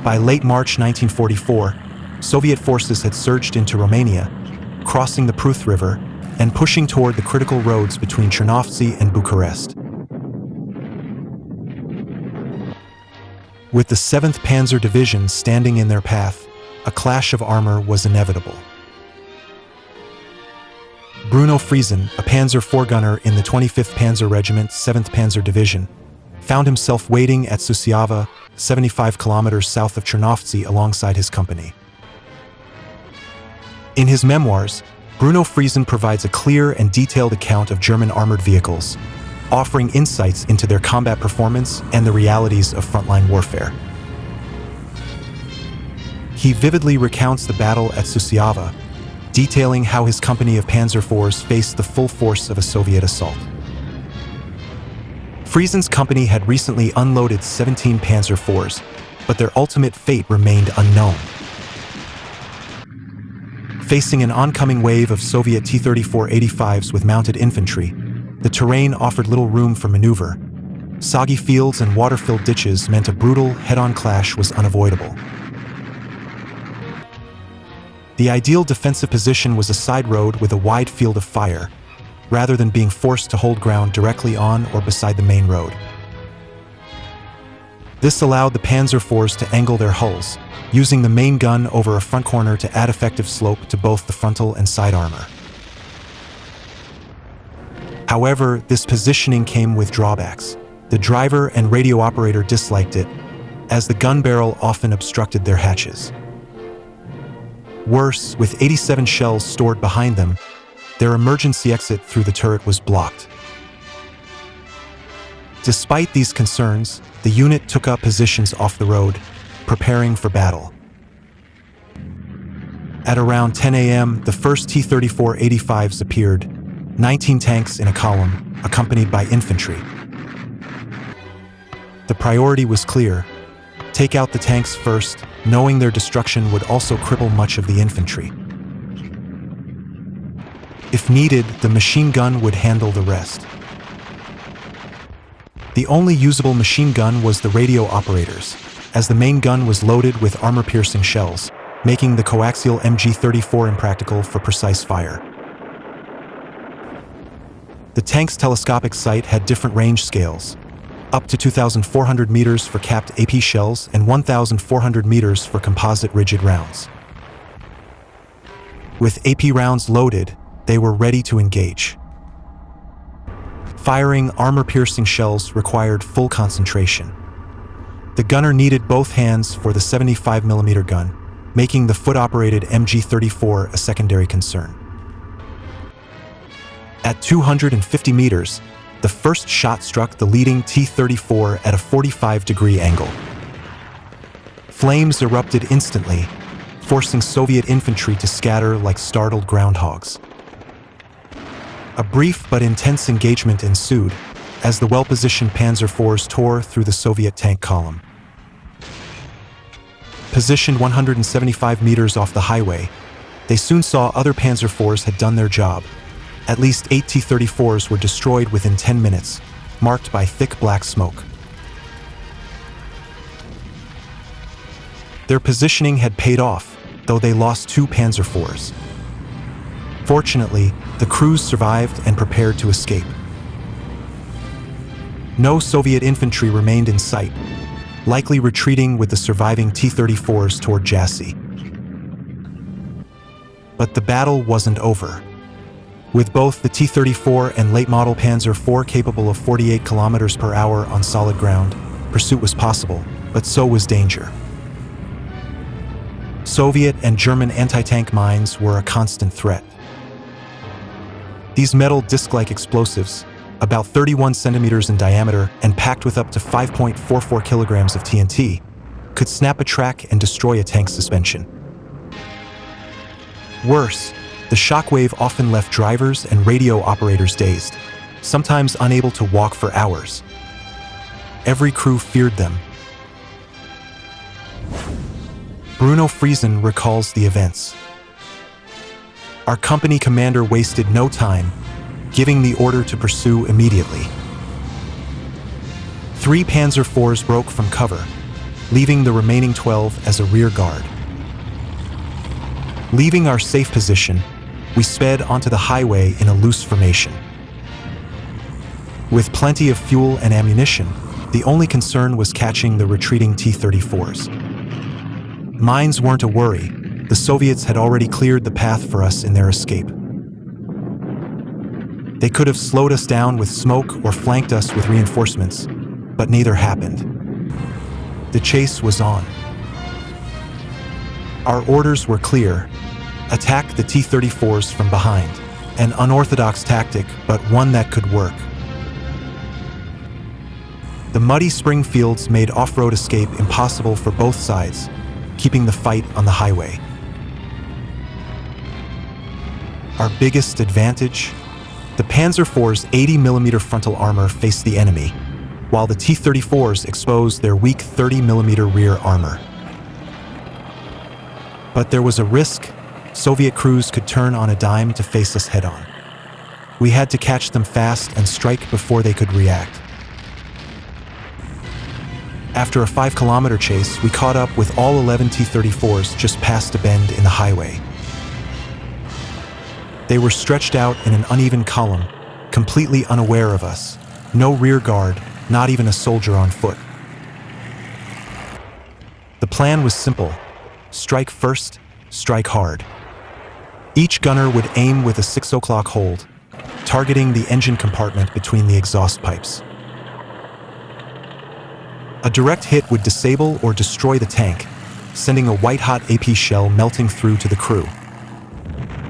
By late March 1944, Soviet forces had surged into Romania, crossing the Prut River and pushing toward the critical roads between Chernovtsy and Bucharest. With the 7th Panzer Division standing in their path, a clash of armor was inevitable. Bruno Friesen, a Panzer IV gunner in the 25th Panzer Regiment, 7th Panzer Division, found himself waiting at Suceava, 75 kilometers south of Chernovtsy, alongside his company. In his memoirs, Bruno Friesen provides a clear and detailed account of German armored vehicles, offering insights into their combat performance and the realities of frontline warfare. He vividly recounts the battle at Suceava, detailing how his company of Panzer IVs faced the full force of a Soviet assault. Friesen's company had recently unloaded 17 Panzer IVs, but their ultimate fate remained unknown. Facing an oncoming wave of Soviet T-34 85s with mounted infantry, the terrain offered little room for maneuver. Soggy fields and water-filled ditches meant a brutal, head-on clash was unavoidable. The ideal defensive position was a side road with a wide field of fire, rather than being forced to hold ground directly on or beside the main road. This allowed the Panzer IVs to angle their hulls, using the main gun over a front corner to add effective slope to both the frontal and side armor. However, this positioning came with drawbacks. The driver and radio operator disliked it, as the gun barrel often obstructed their hatches. Worse, with 87 shells stored behind them, their emergency exit through the turret was blocked. Despite these concerns, the unit took up positions off the road, preparing for battle. At around 10 a.m., the first T-34 85s appeared, 19 tanks in a column, accompanied by infantry. The priority was clear: take out the tanks first, knowing their destruction would also cripple much of the infantry. If needed, the machine gun would handle the rest. The only usable machine gun was the radio operators, as the main gun was loaded with armor-piercing shells, making the coaxial MG-34 impractical for precise fire. The tank's telescopic sight had different range scales, up to 2,400 meters for capped AP shells and 1,400 meters for composite rigid rounds. With AP rounds loaded, they were ready to engage. Firing armor-piercing shells required full concentration. The gunner needed both hands for the 75mm gun, making the foot-operated MG-34 a secondary concern. At 250 meters, the first shot struck the leading T-34 at a 45-degree angle. Flames erupted instantly, forcing Soviet infantry to scatter like startled groundhogs. A brief but intense engagement ensued as the well-positioned Panzer IVs tore through the Soviet tank column. Positioned 175 meters off the highway, they soon saw other Panzer IVs had done their job. At least 8 T-34s were destroyed within 10 minutes, marked by thick black smoke. Their positioning had paid off, though they lost 2 Panzer IVs. Fortunately, the crews survived and prepared to escape. No Soviet infantry remained in sight, likely retreating with the surviving T-34s toward Jassy. But the battle wasn't over. With both the T-34 and late-model Panzer IV capable of 48 kilometers per hour on solid ground, pursuit was possible, but so was danger. Soviet and German anti-tank mines were a constant threat. These metal disc-like explosives, about 31 centimeters in diameter and packed with up to 5.44 kilograms of TNT, could snap a track and destroy a tank suspension. Worse, the shockwave often left drivers and radio operators dazed, sometimes unable to walk for hours. Every crew feared them. Bruno Friesen recalls the events. Our company commander wasted no time, giving the order to pursue immediately. 3 Panzer IVs broke from cover, leaving the remaining 12 as a rear guard. Leaving our safe position, we sped onto the highway in a loose formation. With plenty of fuel and ammunition, the only concern was catching the retreating T-34s. Mines weren't a worry. The Soviets had already cleared the path for us in their escape. They could have slowed us down with smoke or flanked us with reinforcements, but neither happened. The chase was on. Our orders were clear: attack the T-34s from behind. An unorthodox tactic, but one that could work. The muddy spring fields made off-road escape impossible for both sides, keeping the fight on the highway. Our biggest advantage? The Panzer IV's 80mm frontal armor faced the enemy, while the T-34s exposed their weak 30mm rear armor. But there was a risk. Soviet crews could turn on a dime to face us head-on. We had to catch them fast and strike before they could react. After a 5-kilometer chase, we caught up with all 11 T-34s just past a bend in the highway. They were stretched out in an uneven column, completely unaware of us. No rear guard, not even a soldier on foot. The plan was simple: strike first, strike hard. Each gunner would aim with a 6 o'clock hold, targeting the engine compartment between the exhaust pipes. A direct hit would disable or destroy the tank, sending a white-hot AP shell melting through to the crew.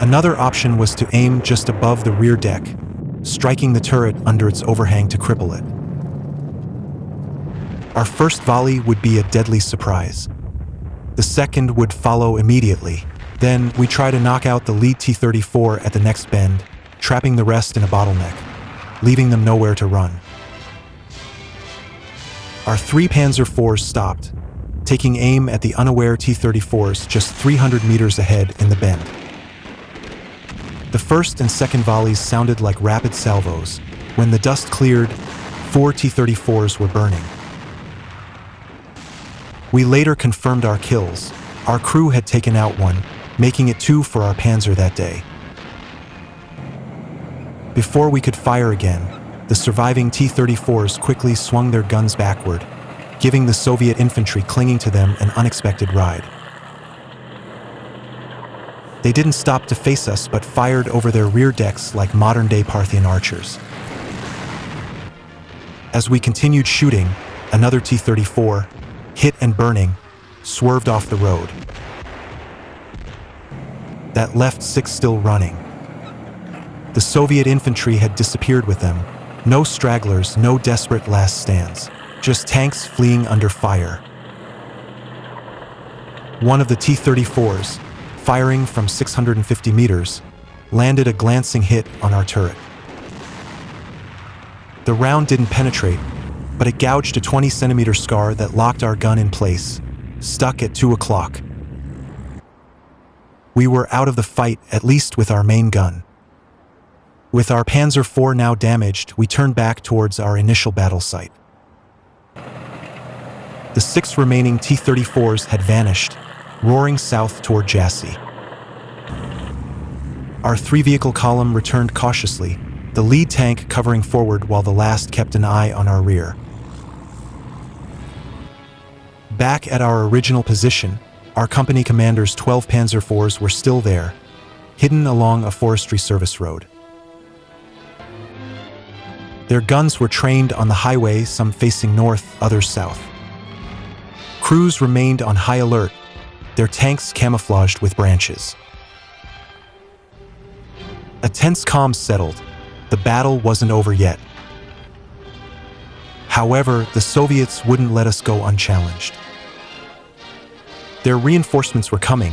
Another option was to aim just above the rear deck, striking the turret under its overhang to cripple it. Our first volley would be a deadly surprise. The second would follow immediately. Then we try to knock out the lead T-34 at the next bend, trapping the rest in a bottleneck, leaving them nowhere to run. Our 3 Panzer IVs stopped, taking aim at the unaware T-34s just 300 meters ahead in the bend. The first and second volleys sounded like rapid salvos. When the dust cleared, 4 T-34s were burning. We later confirmed our kills. Our crew had taken out one, making it 2 for our Panzer that day. Before we could fire again, the surviving T-34s quickly swung their guns backward, giving the Soviet infantry clinging to them an unexpected ride. They didn't stop to face us but fired over their rear decks like modern-day Parthian archers. As we continued shooting, another T-34, hit and burning, swerved off the road. That left 6 still running. The Soviet infantry had disappeared with them. No stragglers, no desperate last stands. Just tanks fleeing under fire. One of the T-34s, firing from 650 meters, landed a glancing hit on our turret. The round didn't penetrate, but it gouged a 20-centimeter scar that locked our gun in place, stuck at 2 o'clock. We were out of the fight, at least with our main gun. With our Panzer IV now damaged, we turned back towards our initial battle site. The 6 remaining T-34s had vanished, roaring south toward Jassy. Our 3-vehicle column returned cautiously, the lead tank covering forward while the last kept an eye on our rear. Back at our original position, our company commander's 12 Panzer IVs were still there, hidden along a forestry service road. Their guns were trained on the highway, some facing north, others south. Crews remained on high alert, their tanks camouflaged with branches. A tense calm settled. The battle wasn't over yet. However, the Soviets wouldn't let us go unchallenged. Their reinforcements were coming,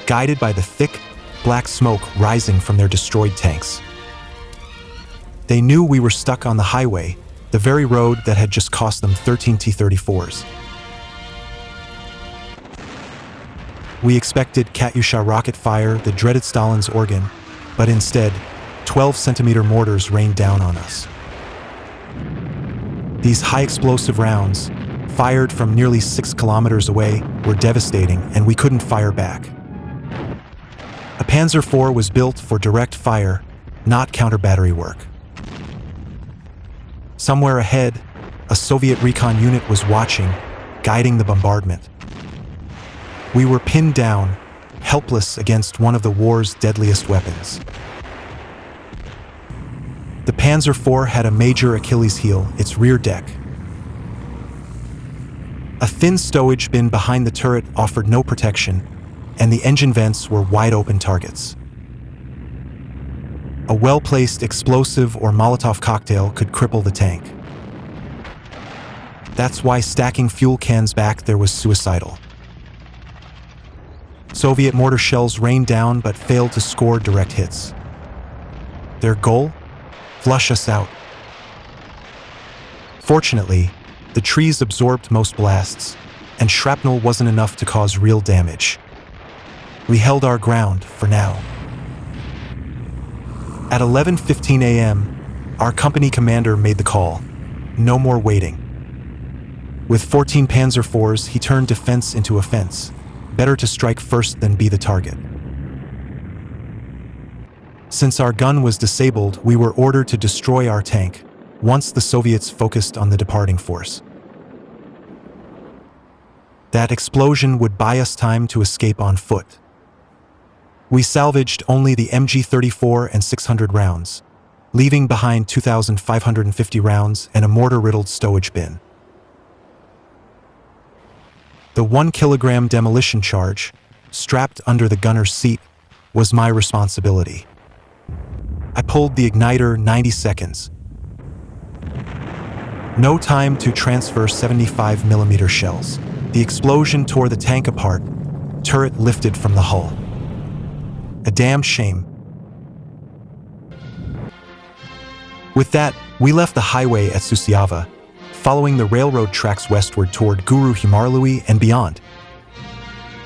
guided by the thick, black smoke rising from their destroyed tanks. They knew we were stuck on the highway, the very road that had just cost them 13 T-34s. We expected Katyusha rocket fire, the dreaded Stalin's organ, but instead, 12-centimeter mortars rained down on us. These high-explosive rounds, fired from nearly 6 kilometers away, were devastating, and we couldn't fire back. A Panzer IV was built for direct fire, not counter-battery work. Somewhere ahead, a Soviet recon unit was watching, guiding the bombardment. We were pinned down, helpless against one of the war's deadliest weapons. The Panzer IV had a major Achilles heel, its rear deck. A thin stowage bin behind the turret offered no protection, and the engine vents were wide-open targets. A well-placed explosive or Molotov cocktail could cripple the tank. That's why stacking fuel cans back there was suicidal. Soviet mortar shells rained down but failed to score direct hits. Their goal? Flush us out. Fortunately, the trees absorbed most blasts, and shrapnel wasn't enough to cause real damage. We held our ground for now. At 11:15 a.m., our company commander made the call. No more waiting. With 14 Panzer IVs, he turned defense into offense. Better to strike first than be the target. Since our gun was disabled, we were ordered to destroy our tank, once the Soviets focused on the departing force. That explosion would buy us time to escape on foot. We salvaged only the MG-34 and 600 rounds, leaving behind 2,550 rounds and a mortar-riddled stowage bin. The 1-kilogram demolition charge, strapped under the gunner's seat, was my responsibility. I pulled the igniter 90 seconds. No time to transfer 75mm shells. The explosion tore the tank apart, turret lifted from the hull. A damn shame. With that, we left the highway at Suceava, following the railroad tracks westward toward Guru Himarlui and beyond.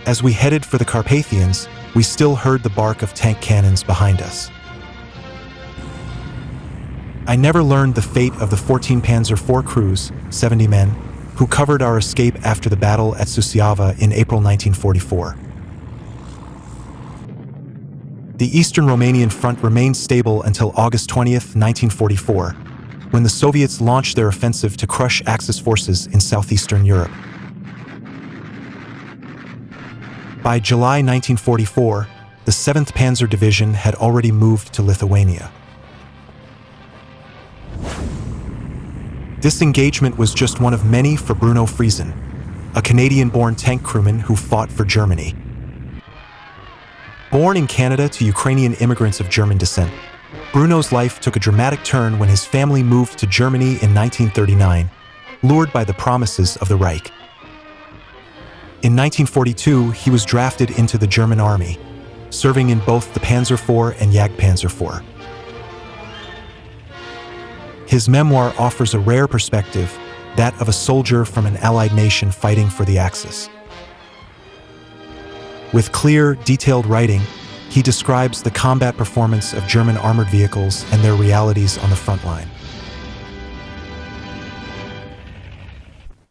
As we headed for the Carpathians, we still heard the bark of tank cannons behind us. I never learned the fate of the 14 Panzer IV crews, 70 men, who covered our escape after the battle at Suceava in April 1944. The eastern Romanian front remained stable until August 20th, 1944, when the Soviets launched their offensive to crush Axis forces in southeastern Europe. By July 1944, the 7th Panzer Division had already moved to Lithuania. This engagement was just one of many for Bruno Friesen, a Canadian-born tank crewman who fought for Germany. Born in Canada to Ukrainian immigrants of German descent, Bruno's life took a dramatic turn when his family moved to Germany in 1939, lured by the promises of the Reich. In 1942, he was drafted into the German army, serving in both the Panzer IV and Jagdpanzer IV. His memoir offers a rare perspective, that of a soldier from an allied nation fighting for the Axis. With clear, detailed writing, he describes the combat performance of German armored vehicles and their realities on the front line.